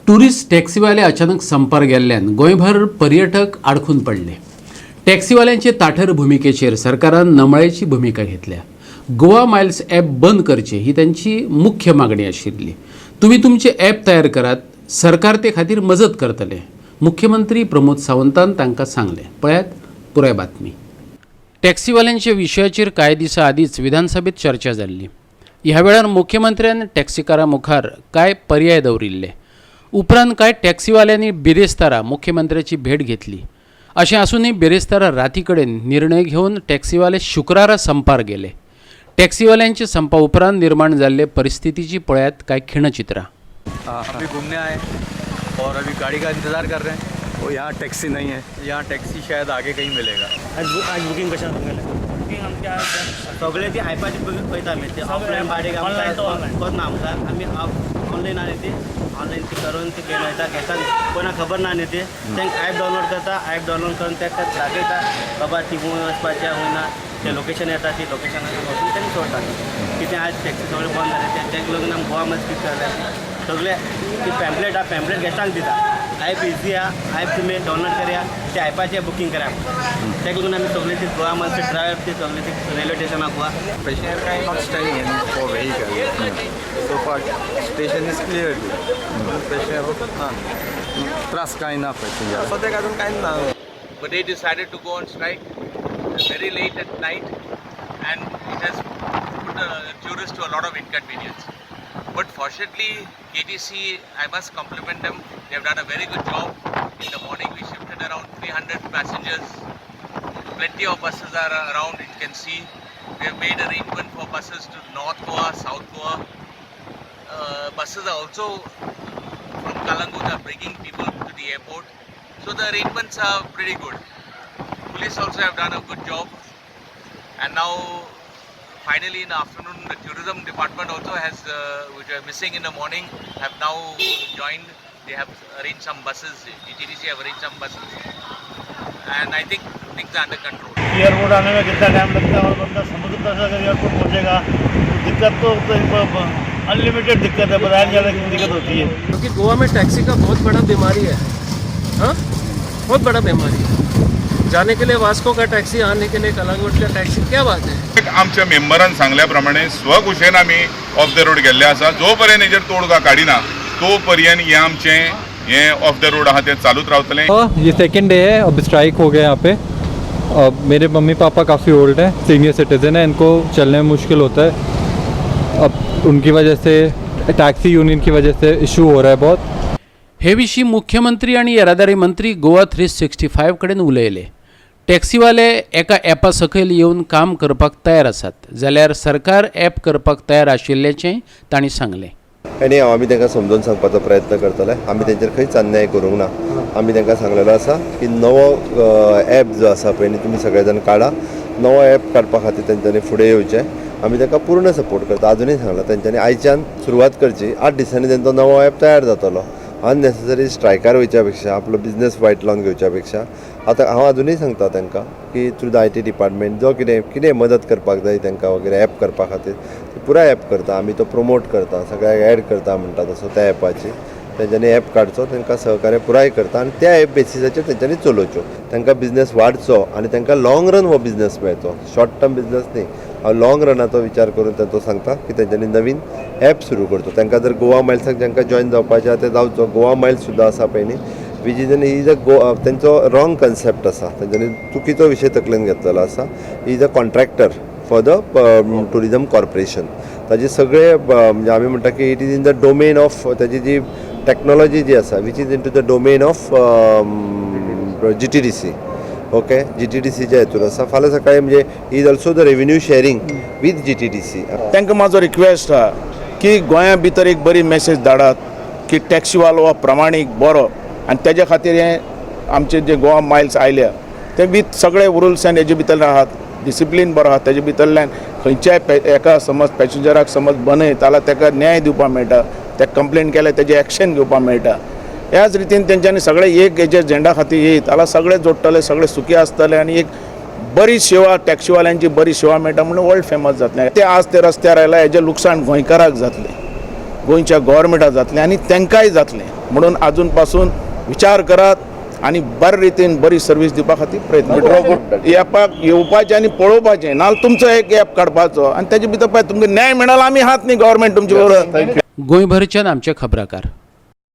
Tourist टॅक्सीवाले अचानक संपार गेल्ल्यान गोंयभर पर्यटक आडखून पडले. टॅक्सीवाल्यांचे ताठर भुमिकेचेर सरकारान नमळेची भूमिका घेतल्या. गोवा मायल्स ॲप बंद करचे ही त्यांची मुख्य मागणी आशिल्ली. तुम्ही तुमचे ॲप तयार करात, सरकार ते खातीर मजत करतले. मुख्यमंत्री प्रमोद सावंतान तांकां सांगले. पळयात पुराय बातमी. टॅक्सीवाल्यांच्या विशयाचेर कांय दिसा आदींच विधानसभेत चर्चा जाल्ली. ह्या वेळार मुख्यमंत्र्यान टॅक्सीकारां मुखार कांय पर्याय दवरिल्ले. उपरांत कांय टॅक्सीवाल्यांनी बिरेस्तारा मुख्यमंत्र्याची भेट घेतली. अशें आसूनय बिरेस्तारा राती कडेन निर्णय घेवन टॅक्सीवाले शुक्रारा संपार गेले. टॅक्सीवाल्यांच्या संपा उपरांत निर्माण जाल्ले परिस्थितीची पळयात कांय खिणचित्रां. अभी घूमने आए और अभी गाड़ी का इंतज़ार कर रहे हैं. वो यहाँ टैक्सी नहीं है. यहाँ टॅक्सी शायद आगे कहीं मिलेगा. आज बुकिंग कशा बुकिंग आमच्या सगळे ती आयपाची बुकिंग पळयता आमी ते ऑफलायन भाडे कोण ना आमकां आमी ऑनलायन आनी ते ऑनलायन ती करून ती घेवन वयता घेता कोणाक खबर ना न्ही ते तांकां ॲप डावनलोड करता. ॲप डावनलोड करून ताका दाखयता बाबा ती खंय वचपाचें खंय ना ते लोकेशन येता ती लोकेशनार वचून तेंका सोडटात. कितें आज टॅक्सी सगळे बंद जाले तेका लागून आमी गोवा मायल्स स्पीक करले. सगळे ती पॅम्पलेट घेतांक दिता. ॲप इजी आहा, ॲप तुमी डावनलोड करया ते ॲपाचेर बुकींग करा. तेका लागून आमी सगळे ती गोवा मायल्स ड्रायव्हर ती सगळे ती रेल्वे स्टेशनाक वा Passenger car not staying in for vehicle. So far station is clear. Passenger होतात ना. त्रास काही ना passenger. सध्या अजून काही ना. But they decided to go on strike very late at night, and it has put tourists to a lot of inconvenience. But fortunately, KTC, I must compliment them. They have done a very good job. In the morning, we shifted around 300 passengers. Plenty of buses are around. You can see we have made arrangement for buses to North Goa, South Goa. Buses are also from Kalangut are bringing people to the airport. So the arrangements are pretty good. Police also have done a good job. And now, finally in the afternoon, the tourism department also has, which were missing in the morning, have now joined. They have arranged some buses. GTDC have arranged some buses. And I think things are under control. Airport आने में कितना time लगता है और बंदा समुद्र तक अगर एयरपोर्ट पहुंचेगा दिक्कत तो अनलिमिटेड दिक्कत है. बताया ज़्यादा की दिक्कत होती है क्योंकि गोवा में टैक्सी का बहुत बड़ा बीमारी है. हाँ, बहुत बड़ा बीमारी है. जाने के लिए वास्को का टॅक्सी, आने के लिए कलांगूट का टॅक्सी. क्या बात है. आमच्या मेंबरान सांगल्या प्रमाणे स्वखुशेन आमी ऑफ द रोड गेल्ले आसा. जो पर्यंत हेजेर तोडगा काडिना तो पर्यंत हे आमचें ये ऑफ द रोड आहा ते चालूच रावतलें. ये सेकंड डे है. अब स्ट्राइक हो गया यहाँ पे. मेरे मम्मी पापा काफ़ी ओल्ड हैं, सीनियर सिटीज़न है, इनको चलने में मुश्किल होता है. अब उनकी वजह से टैक्सी यूनियन की वजह से इशू हो रहा है बहुत. हे विशीं मुख्यमंत्री आणि येरादारी मंत्री गोवा 365 कडेन उलयले. टॅक्सीवाले एका ॲपा सकयल येवन काम करपाक तयार आसात जाल्यार सरकार ॲप करपाक तयार आशिल्ल्याचें तांणी सांगलें. आनी आमी तांकां समजून सांगपाचो प्रयत्न करतले. आमी तेंचेर खंयच अन्याय करूंक ना. आमी तांकां सांगलेलो आसा की नवो ॲप जो आसा पळय न्ही तुमी सगळे जाण काडा. नवो ॲप काडपा खातीर तेंच्यांनी फुडें येवचें. आमी तांकां पूर्ण सपोर्ट करता. अजुनूय सांगलां तेंच्यांनी आयच्यान सुरवात करची. 8 दिसांनी तेंचो नवो ॲप तयार जातलो. अननेसेसरी स्ट्रायकार वयच्या पेक्षा आपलो बिझनेस वायट लावन घेवच्या पेक्षा आतां हांव अजुनूय सांगता तांकां की थ्रू द IT डिपार्टमेंट जो कितें मदत करपाक जाय तांकां वगैरे ॲप करपा खातीर पुराय ॲप करता. आमी तो प्रमोट करता, सगळ्याक ॲड करता म्हणटा तसो त्या ॲपाची तेंच्यांनी ॲप काडचो, तांकां सहकार्य पुराय करता आनी त्या ॲप बेसिसाचेर तेंच्यांनी चलोवच्यो. तांकां बिझनेस वाडचो आनी तांकां लाँग रन हो बिझनेस मेळचो. शॉर्ट टर्म बिझनेस न्ही. हांव लाँग रनाचो विचार करून तांचो सांगता की तेंच्यांनी नवीन ॲप सुरू करचो. तांकां जर गोवा मायल्साक जांकां जॉयन जावपाचें आसा तें जावचो. गोवा मायल्स सुद्दां आसा पळय न्ही वीच इज इज अ तेंचो रॉंग कन्सेप्ट आसा. तेंच्यांनी चुकीचो विशय तकलेन घेतलेलो आसा. Is a contractor for the tourism corporation. ताजे सगळे म्हणजे आमी म्हणटा की it is in the domain of ताजी जी टॅक्नॉलॉजी जी आसा which is in to the domain of GTDC. Okay, GTDCच्या हेतून आसा. फाल्यां सकाळी म्हणजे is also the revenue sharing with GTDC. तांकां म्हाजो रिक्वेस्ट आहा की गोंया भितर एक बरी मेसेज धाडात की टॅक्सीवालो हो प्रमाणीक बरो आनी तेज्या खातीर हे आमचे जे गोवा मायल्स आयल्या ते विथ सगळे रुल्स एंड हेजे भितर आहात. डिसिप्लीन बरो आहा. तेजे भितरल्यान खंयच्याय एका समज पॅसेंजराक समज बनयत जाल्यार ताका न्याय दिवपाक मेळटा. ते कंप्लेन केल्यार तेजे एक्शन घेवपाक मेळटा. ह्याच रितीन तेंच्यांनी सगळे एक हेजे झेंडा खातीर येत जाल्यार सगळे जोडटले, सगळे सुखी आसतले आनी एक बरी सेवा टॅक्सीवाल्यांची बरी सेवा मेळटा म्हणून वर्ल्ड फेमस जातलें. ते आज ते रस्त्यार आयला हेजें लुकसाण गोंयकाराक जातलें. गोंयच्या गव्हर्मेंटाक जातलें आनी तांकांय जातलें म्हणून आजून पासून विचार करात आनी बरे रितीन बरी सर्वीस दिवपा खातीर प्रयत्न करात. एपाक येवपाचें आनी पळोवपाचें नाल्यार तुमचो एक एप काडपाचो आनी तेजे भितर पळय तुमकां न्याय मेळना आमी आहात न्ही गव्हर्मेंट तुमचे बरोबर. गोंयभरच्यान आमचे खबराकार.